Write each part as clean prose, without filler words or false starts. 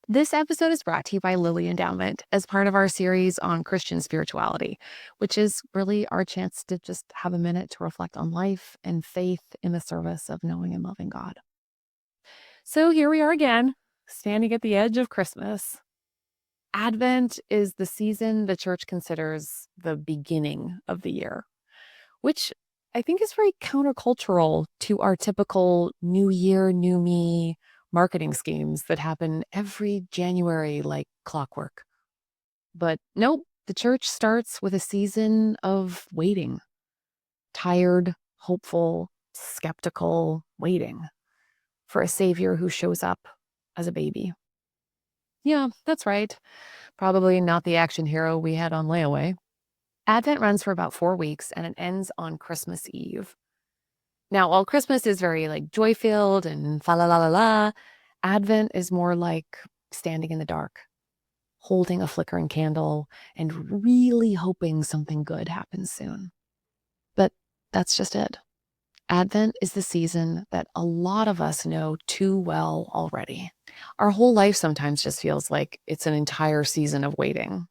This episode is brought to you by Lilly Endowment as part of our series on Christian spirituality, which is really our chance to just have a minute to reflect on life and faith in the service of knowing and loving God. So here we are again, standing at the edge of Christmas. Advent is the season the church considers the beginning of the year, which I think is very countercultural to our typical New Year, New Me marketing schemes that happen every January like clockwork. But nope, the church starts with a season of waiting. Tired, hopeful, skeptical, waiting for a savior who shows up as a baby. Yeah, that's right. Probably not the action hero we had on layaway. Advent runs for about 4 weeks and it ends on Christmas Eve. Now, while Christmas is very joy-filled and fa la la la la, Advent is more like standing in the dark, holding a flickering candle and really hoping something good happens soon. But that's just it. Advent is the season that a lot of us know too well already. Our whole life sometimes just feels like it's an entire season of waiting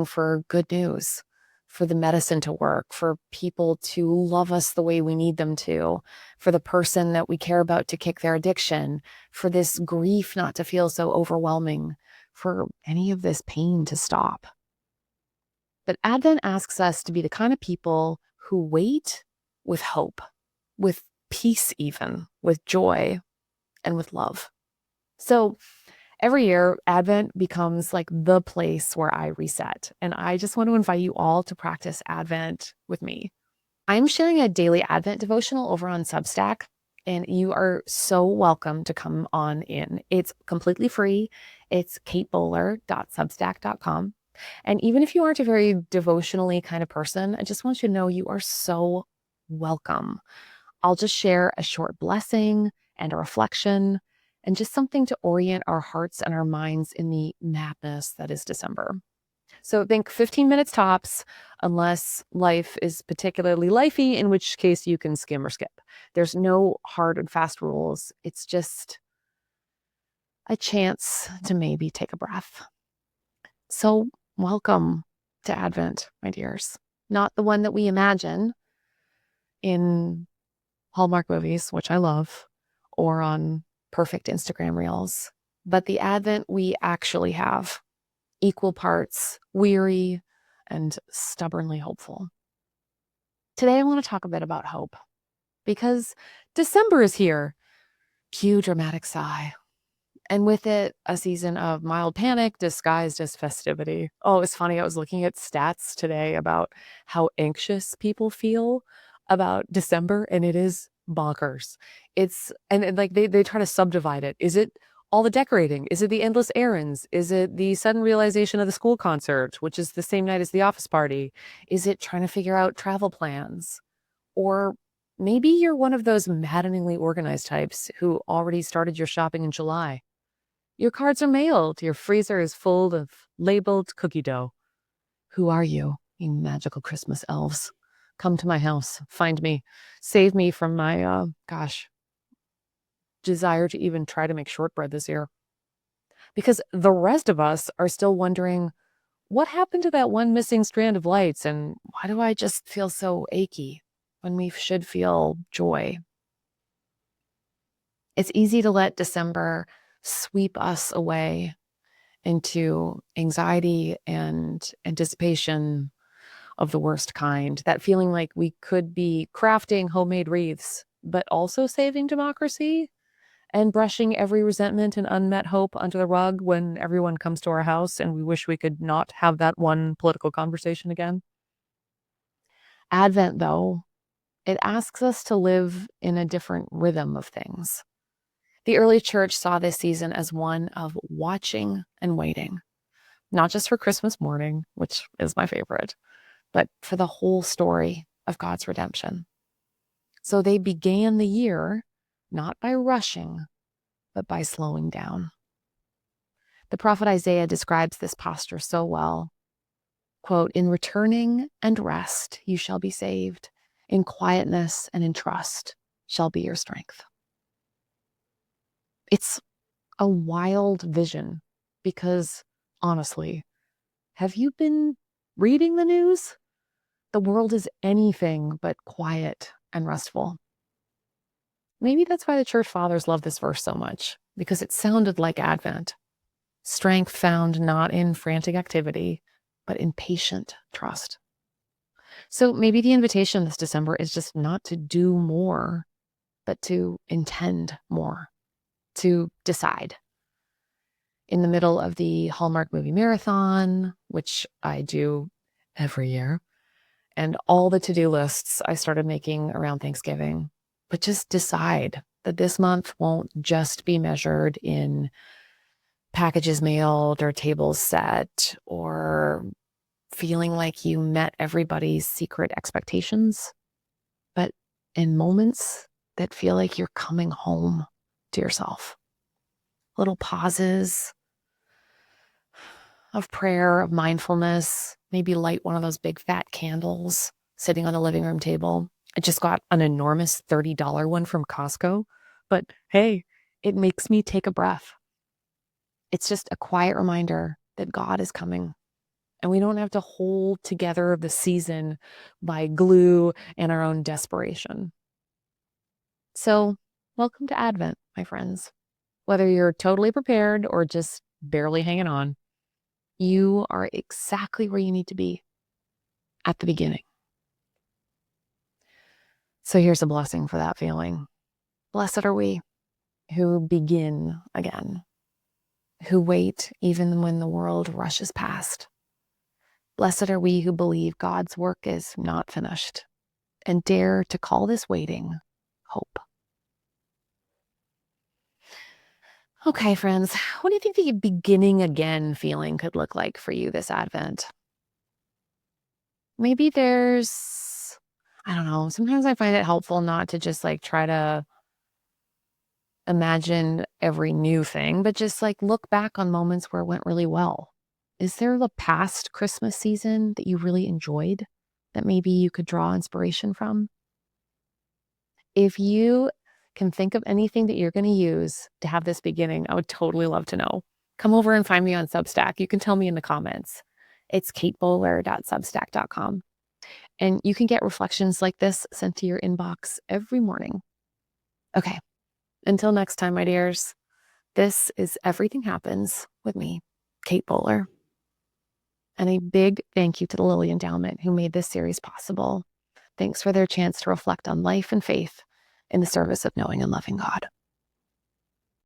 for good news, for the medicine to work, for people to love us the way we need them to, for the person that we care about to kick their addiction, for this grief not to feel so overwhelming, for any of this pain to stop. But Advent asks us to be the kind of people who wait with hope, with peace even, with joy, and with love. So every year, Advent becomes like the place where I reset. And I just want to invite you all to practice Advent with me. I'm sharing a daily Advent devotional over on Substack, and you are so welcome to come on in. It's completely free. It's katebowler.substack.com. And even if you aren't a very devotionally kind of person, I just want you to know you are so welcome. I'll just share a short blessing and a reflection and just something to orient our hearts and our minds in the madness that is December. So think 15 minutes tops, unless life is particularly lifey, in which case you can skim or skip. There's no hard and fast rules. It's just a chance to maybe take a breath. So welcome to Advent, my dears. Not the one that we imagine in Hallmark movies, which I love, or on perfect Instagram reels, but the Advent we actually have, equal parts weary and stubbornly hopeful. Today, I want to talk a bit about hope because December is here. Cue dramatic sigh. And with it, a season of mild panic disguised as festivity. Oh, it's funny. I was looking at stats today about how anxious people feel about December, and it is bonkers. And they try to subdivide it. Is it all the decorating? Is it the endless errands? Is it the sudden realization of the school concert, which is the same night as the office party? Is it trying to figure out travel plans? Or maybe you're one of those maddeningly organized types who already started your shopping in July. Your cards are mailed. Your freezer is full of labeled cookie dough. Who are you, you magical Christmas elves? Come to my house. Find me. Save me from my, desire to even try to make shortbread this year. Because the rest of us are still wondering, what happened to that one missing strand of lights? And why do I just feel so achy when we should feel joy? It's easy to let December sweep us away into anxiety and anticipation of the worst kind. That feeling like we could be crafting homemade wreaths, but also saving democracy and brushing every resentment and unmet hope under the rug when everyone comes to our house and we wish we could not have that one political conversation again. Advent, though, it asks us to live in a different rhythm of things. The early church saw this season as one of watching and waiting, not just for Christmas morning, which is my favorite, but for the whole story of God's redemption. So they began the year not by rushing, but by slowing down. The prophet Isaiah describes this posture so well. Quote, "In returning and rest you shall be saved. In quietness and in trust shall be your strength." It's a wild vision because honestly, have you been reading the news? The world is anything but quiet and restful. Maybe that's why the church fathers love this verse so much, because it sounded like Advent. Strength found not in frantic activity, but in patient trust. So maybe the invitation this December is just not to do more, but to intend more, to decide. In the middle of the Hallmark movie marathon, which I do every year, and all the to-do lists I started making around Thanksgiving, but just decide that this month won't just be measured in packages mailed or tables set or feeling like you met everybody's secret expectations, but in moments that feel like you're coming home to yourself. Little pauses of prayer, of mindfulness, maybe light one of those big fat candles sitting on the living room table. I just got an enormous $30 one from Costco, but hey, it makes me take a breath. It's just a quiet reminder that God is coming, and we don't have to hold together the season by glue and our own desperation. So, welcome to Advent, my friends. Whether you're totally prepared or just barely hanging on, you are exactly where you need to be at the beginning. So here's a blessing for that feeling. Blessed are we who begin again, who wait even when the world rushes past. Blessed are we who believe God's work is not finished and dare to call this waiting hope. Okay, friends, what do you think the beginning again feeling could look like for you this Advent? Maybe I don't know, sometimes I find it helpful not to just try to imagine every new thing, but just look back on moments where it went really well. Is there the past Christmas season that you really enjoyed that maybe you could draw inspiration from? If you can think of anything that you're going to use to have this beginning, I would totally love to know. Come over and find me on Substack. You can tell me in the comments. It's katebowler.substack.com. And you can get reflections like this sent to your inbox every morning. Okay, until next time, my dears, this is Everything Happens with me, Kate Bowler. And a big thank you to the Lilly Endowment who made this series possible. Thanks for their chance to reflect on life and faith in the service of knowing and loving God.